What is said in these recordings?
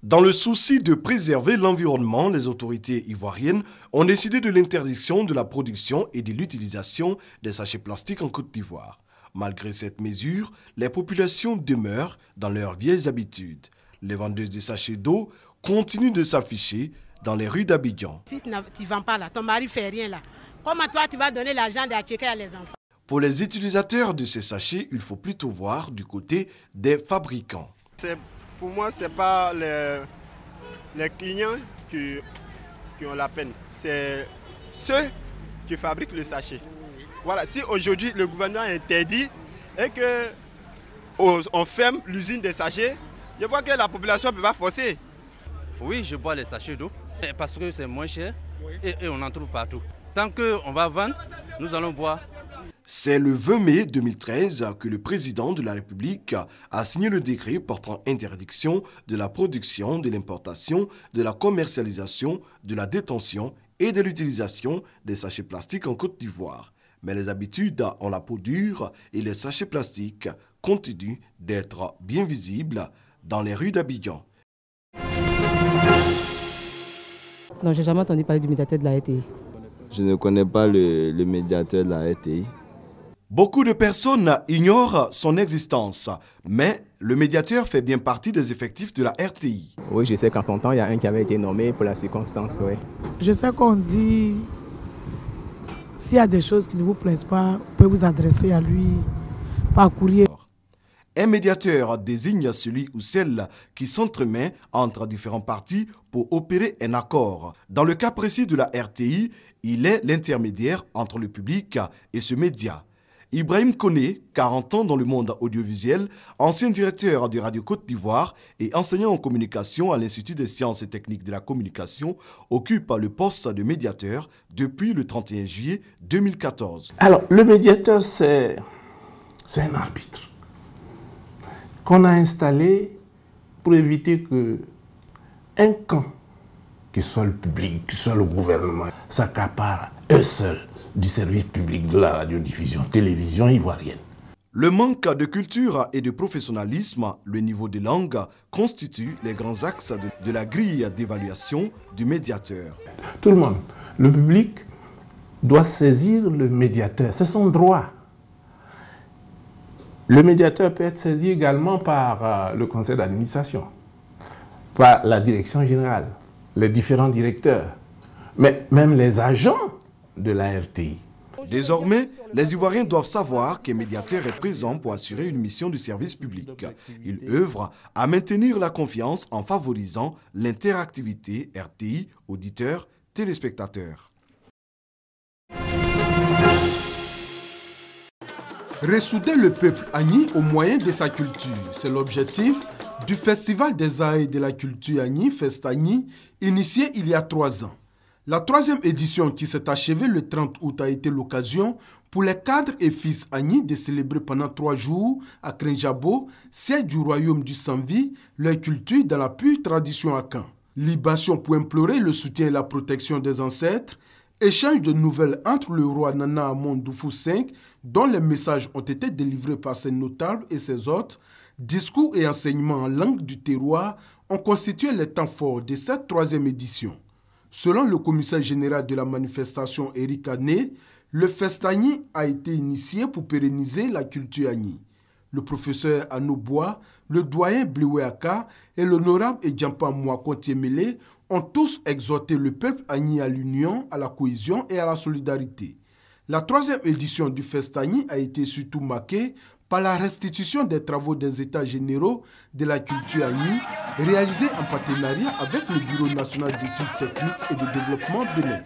Dans le souci de préserver l'environnement, les autorités ivoiriennes ont décidé de l'interdiction de la production et de l'utilisation des sachets plastiques en Côte d'Ivoire. Malgré cette mesure, les populations demeurent dans leurs vieilles habitudes. Les vendeuses de sachets d'eau continuent de s'afficher dans les rues d'Abidjan. Si tu ne vends pas là, ton mari ne fait rien là. Comment toi tu vas donner l'argent d'Atchéké à les enfants? Pour les utilisateurs de ces sachets, il faut plutôt voir du côté des fabricants. Pour moi, ce n'est pas les clients qui ont la peine. C'est ceux qui fabriquent le sachet. Voilà, si aujourd'hui le gouvernement interdit et qu'on ferme l'usine des sachets, je vois que la population ne peut pas forcer. Oui, je bois les sachets d'eau parce que c'est moins cher et on en trouve partout. Tant qu'on va vendre, nous allons boire. C'est le 20 mai 2013 que le président de la République a signé le décret portant interdiction de la production, de l'importation, de la commercialisation, de la détention et de l'utilisation des sachets plastiques en Côte d'Ivoire. Mais les habitudes ont la peau dure et les sachets plastiques continuent d'être bien visibles dans les rues d'Abidjan. Non, j'ai jamais entendu parler du médiateur de la RTI. Je ne connais pas le médiateur de la RTI. Beaucoup de personnes ignorent son existence, mais le médiateur fait bien partie des effectifs de la RTI. Oui, je sais qu'en son temps, il y a un qui avait été nommé pour la circonstance. Oui. Je sais qu'on dit, s'il y a des choses qui ne vous plaisent pas, vous pouvez vous adresser à lui par courrier. Un médiateur désigne celui ou celle qui s'entremet entre différents partis pour opérer un accord. Dans le cas précis de la RTI, il est l'intermédiaire entre le public et ce média. Ibrahim Koné, 40 ans dans le monde audiovisuel, ancien directeur de Radio Côte d'Ivoire et enseignant en communication à l'Institut des sciences et techniques de la communication, occupe le poste de médiateur depuis le 31 juillet 2014. Alors, le médiateur, c'est un arbitre qu'on a installé pour éviter qu'un camp, que ce soit le public, que ce soit le gouvernement, s'accapare eux seuls du service public de la radiodiffusion, télévision ivoirienne. Le manque de culture et de professionnalisme, le niveau de langue, constituent les grands axes de la grille d'évaluation du médiateur. Tout le monde, le public, doit saisir le médiateur, c'est son droit. Le médiateur peut être saisi également par le conseil d'administration, par la direction générale, les différents directeurs, mais même les agents de la RTI. Désormais, les Ivoiriens doivent savoir qu'un médiateur est présent pour assurer une mission de service public. Il œuvre à maintenir la confiance en favorisant l'interactivité RTI, auditeurs, téléspectateurs. Ressouder le peuple Agni au moyen de sa culture, c'est l'objectif du Festival des arts et de la culture Agni, Festagni, initié il y a 3 ans. La 3e édition qui s'est achevée le 30 août a été l'occasion pour les cadres et fils Agni de célébrer pendant 3 jours à Krenjabo, siège du royaume du Sanvi, leur culture dans la pure tradition akan. Libation pour implorer le soutien et la protection des ancêtres, échange de nouvelles entre le roi Nana Amon Doufou V, dont les messages ont été délivrés par ses notables et ses hôtes, discours et enseignements en langue du terroir ont constitué les temps forts de cette 3e édition. Selon le commissaire général de la manifestation Eric Ané, le Festagni a été initié pour pérenniser la culture Agni. Le professeur Anoboa, le doyen Bliweaka et l'honorable Edjampa Mouakontiemele ont tous exhorté le peuple Agni à l'union, à la cohésion et à la solidarité. La 3e édition du Festagni a été surtout marquée par la restitution des travaux des États généraux de la culture Agni, réalisés en partenariat avec le Bureau national d'études techniques et de développement de l'Inde.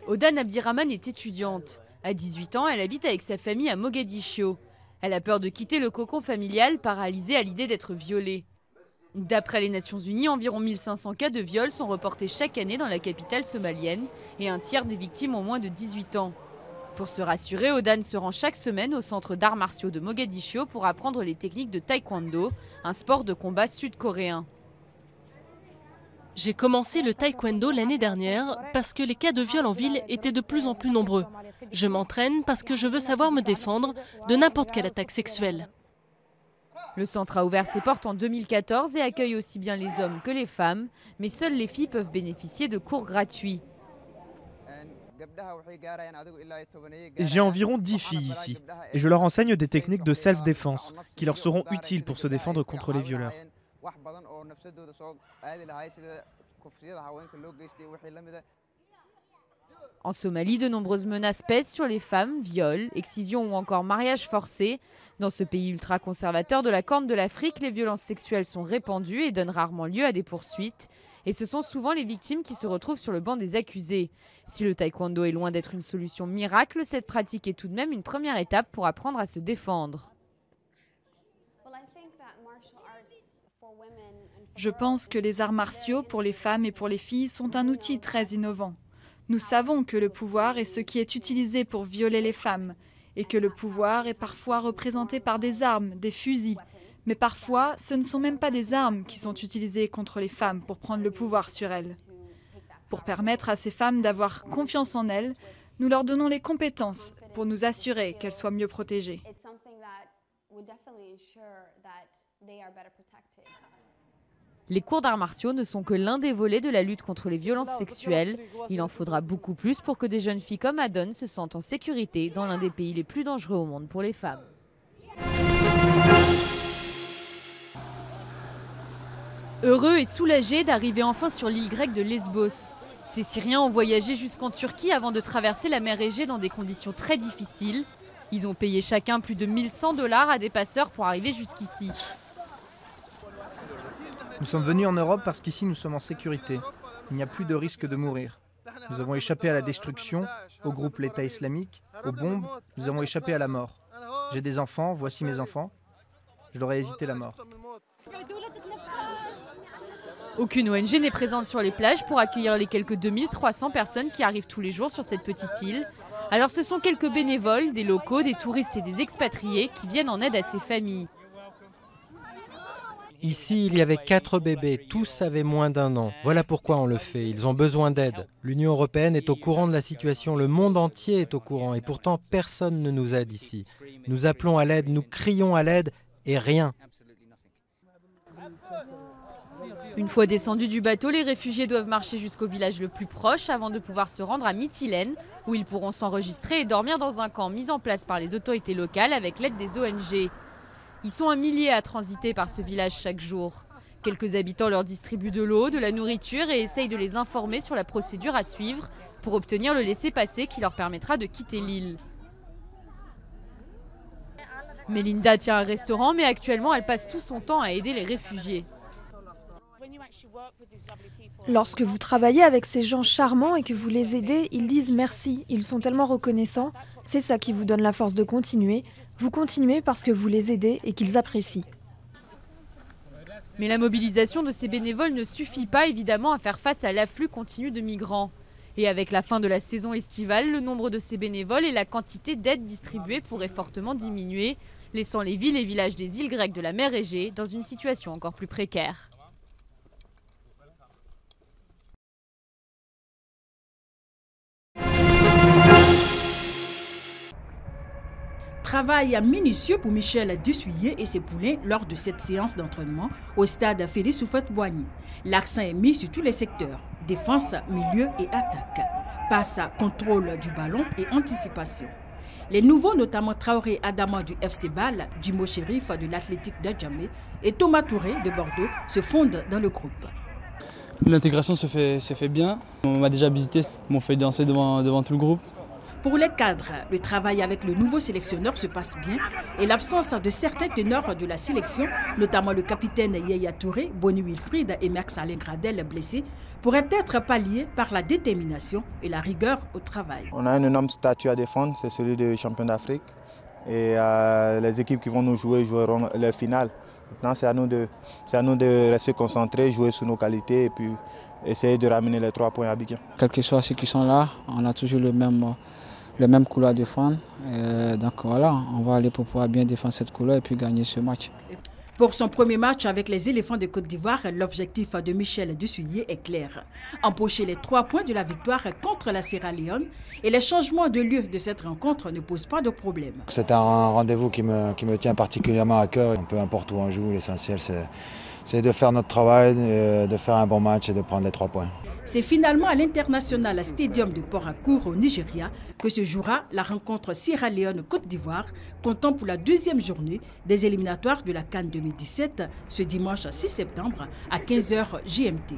Odan Abdirahman est étudiante. À 18 ans, elle habite avec sa famille à Mogadiscio. Elle a peur de quitter le cocon familial, paralysée à l'idée d'être violée. D'après les Nations Unies, environ 1500 cas de viol sont reportés chaque année dans la capitale somalienne et un tiers des victimes ont moins de 18 ans. Pour se rassurer, Odan se rend chaque semaine au centre d'arts martiaux de Mogadiscio pour apprendre les techniques de taekwondo, un sport de combat sud-coréen. J'ai commencé le taekwondo l'année dernière parce que les cas de viol en ville étaient de plus en plus nombreux. Je m'entraîne parce que je veux savoir me défendre de n'importe quelle attaque sexuelle. Le centre a ouvert ses portes en 2014 et accueille aussi bien les hommes que les femmes, mais seules les filles peuvent bénéficier de cours gratuits. J'ai environ 10 filles ici et je leur enseigne des techniques de self-défense qui leur seront utiles pour se défendre contre les violeurs. En Somalie, de nombreuses menaces pèsent sur les femmes, viols, excisions ou encore mariages forcés. Dans ce pays ultra-conservateur de la Corne de l'Afrique, les violences sexuelles sont répandues et donnent rarement lieu à des poursuites. Et ce sont souvent les victimes qui se retrouvent sur le banc des accusés. Si le taekwondo est loin d'être une solution miracle, cette pratique est tout de même une première étape pour apprendre à se défendre. Je pense que les arts martiaux pour les femmes et pour les filles sont un outil très innovant. Nous savons que le pouvoir est ce qui est utilisé pour violer les femmes et que le pouvoir est parfois représenté par des armes, des fusils. Mais parfois, ce ne sont même pas des armes qui sont utilisées contre les femmes pour prendre le pouvoir sur elles. Pour permettre à ces femmes d'avoir confiance en elles, nous leur donnons les compétences pour nous assurer qu'elles soient mieux protégées. Les cours d'arts martiaux ne sont que l'un des volets de la lutte contre les violences sexuelles. Il en faudra beaucoup plus pour que des jeunes filles comme Adon se sentent en sécurité dans l'un des pays les plus dangereux au monde pour les femmes. Heureux et soulagés d'arriver enfin sur l'île grecque de Lesbos. Ces Syriens ont voyagé jusqu'en Turquie avant de traverser la mer Égée dans des conditions très difficiles. Ils ont payé chacun plus de 1100 $ à des passeurs pour arriver jusqu'ici. Nous sommes venus en Europe parce qu'ici nous sommes en sécurité. Il n'y a plus de risque de mourir. Nous avons échappé à la destruction, au groupe l'État islamique, aux bombes, nous avons échappé à la mort. J'ai des enfants, voici mes enfants. Je leur ai évité la mort. Aucune ONG n'est présente sur les plages pour accueillir les quelques 2300 personnes qui arrivent tous les jours sur cette petite île. Alors ce sont quelques bénévoles, des locaux, des touristes et des expatriés qui viennent en aide à ces familles. Ici, il y avait 4 bébés, tous avaient moins d'1 an. Voilà pourquoi on le fait, ils ont besoin d'aide. L'Union européenne est au courant de la situation, le monde entier est au courant et pourtant personne ne nous aide ici. Nous appelons à l'aide, nous crions à l'aide et rien. Une fois descendus du bateau, les réfugiés doivent marcher jusqu'au village le plus proche avant de pouvoir se rendre à Mytilène, où ils pourront s'enregistrer et dormir dans un camp mis en place par les autorités locales avec l'aide des ONG. Ils sont un millier à transiter par ce village chaque jour. Quelques habitants leur distribuent de l'eau, de la nourriture et essayent de les informer sur la procédure à suivre pour obtenir le laissez-passer qui leur permettra de quitter l'île. Melinda tient un restaurant, mais actuellement elle passe tout son temps à aider les réfugiés. Lorsque vous travaillez avec ces gens charmants et que vous les aidez, ils disent merci, ils sont tellement reconnaissants. C'est ça qui vous donne la force de continuer. Vous continuez parce que vous les aidez et qu'ils apprécient. Mais la mobilisation de ces bénévoles ne suffit pas évidemment à faire face à l'afflux continu de migrants. Et avec la fin de la saison estivale, le nombre de ces bénévoles et la quantité d'aide distribuée pourraient fortement diminuer, laissant les villes et villages des îles grecques de la mer Égée dans une situation encore plus précaire. Travail minutieux pour Michel Dessuyé et ses poulains lors de cette séance d'entraînement au stade Félix Houphouët-Boigny. L'accent est mis sur tous les secteurs, défense, milieu et attaque. Passe, contrôle du ballon et anticipation. Les nouveaux, notamment Traoré Adama du FC Bâle, Djimo Chérif de l'Athletic d'Adjamé et Thomas Touré de Bordeaux se fondent dans le groupe. L'intégration se fait bien. On m'a déjà visité, ils m'ont fait danser devant tout le groupe. Pour les cadres, le travail avec le nouveau sélectionneur se passe bien et l'absence de certains ténors de la sélection, notamment le capitaine Yaya Touré, Boni Wilfried et Max Alain Gradel blessés, pourrait être pallié par la détermination et la rigueur au travail. On a un énorme statut à défendre, c'est celui de champion d'Afrique. Et les équipes qui vont nous jouer joueront leur finale. Maintenant, c'est à nous de rester concentrés, jouer sur nos qualités et puis essayer de ramener les 3 points à Abidjan. Quels que soient ceux qui sont là, on a toujours le même couleur à défendre. Donc voilà, on va aller pour pouvoir bien défendre cette couleur et puis gagner ce match. Pour son premier match avec les éléphants de Côte d'Ivoire, l'objectif de Michel Dussuyer est clair. Empocher les 3 points de la victoire contre la Sierra Leone et les changements de lieu de cette rencontre ne posent pas de problème. C'est un rendez-vous qui me tient particulièrement à cœur. Peu importe où on joue, l'essentiel c'est de faire notre travail, de faire un bon match et de prendre les 3 points. C'est finalement à l'International Stadium de Port-Harcourt au Nigeria que se jouera la rencontre Sierra Leone-Côte d'Ivoire, comptant pour la 2e journée des éliminatoires de la CAN 2017 ce dimanche 6 septembre à 15h GMT.